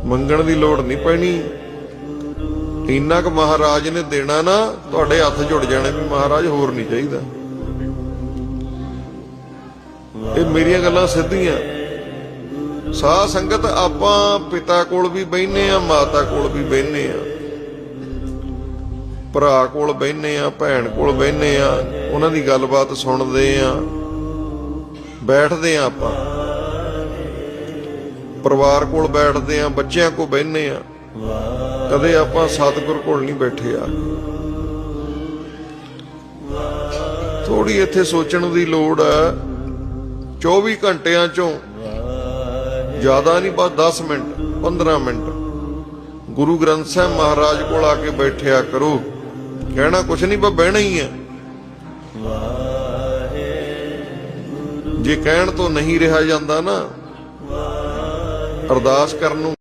ਮੰਗਣ ਦੀ ਲੋੜ ਨਹੀਂ ਪੈਣੀ। ਇੰਨਾ ਕੁ ਮਹਾਰਾਜ ਨੇ ਦੇਣਾ ਨਾ, ਤੁਹਾਡੇ ਹੱਥ ਜੁੜ ਜਾਣੇ ਵੀ ਮਹਾਰਾਜ ਹੋਰ ਨਹੀਂ ਚਾਹੀਦਾ। ਇਹ ਮੇਰੀਆਂ ਗੱਲਾਂ ਸਿੱਧੀਆਂ। ਸਾਧ ਸੰਗਤ ਆਪਾਂ ਪਿਤਾ ਕੋਲ ਵੀ ਬਹਿਨੇ ਆ, ਮਾਤਾ ਕੋਲ ਵੀ ਬਹਿਨੇ ਆ, ਭਰਾ ਕੋਲ ਬਹਿਨੇ ਆ, ਭੈਣ ਕੋਲ ਬਹਿਨੇ ਆ, ਉਹਨਾਂ ਦੀ ਗੱਲਬਾਤ ਸੁਣਦੇ ਆ, ਬੈਠਦੇ ਆ। ਆਪਾਂ ਪਰਿਵਾਰ ਕੋਲ ਬੈਠਦੇ ਆ, ਬੱਚਿਆਂ ਕੋਲ ਬਹਿਨੇ ਆ। ਕਦੇ ਆਪਾਂ ਸਤਿਗੁਰ ਕੋਲ ਨਹੀਂ ਬੈਠੇ ਆ। ਥੋੜੀ ਇੱਥੇ ਸੋਚਣ ਦੀ ਲੋੜ ਹੈ। 24 ਘੰਟਿਆਂ ਚੋਂ ਜ਼ਿਆਦਾ ਨਹੀਂ, ਬਸ 10 ਮਿੰਟ 15 ਮਿੰਟ ਗੁਰੂ ਗ੍ਰੰਥ ਸਾਹਿਬ ਮਹਾਰਾਜ ਕੋਲ ਆ ਕੇ ਬੈਠਿਆ ਕਰੋ। ਕਹਿਣਾ ਕੁਛ ਨਹੀਂ, ਬਸ ਬਹਿਣਾ ਹੀ ਹੈ। ਜੇ ਕਹਿਣ ਤੋਂ ਨਹੀਂ ਰਿਹਾ ਜਾਂਦਾ ਨਾ, ਅਰਦਾਸ ਕਰਨ ਨੂੰ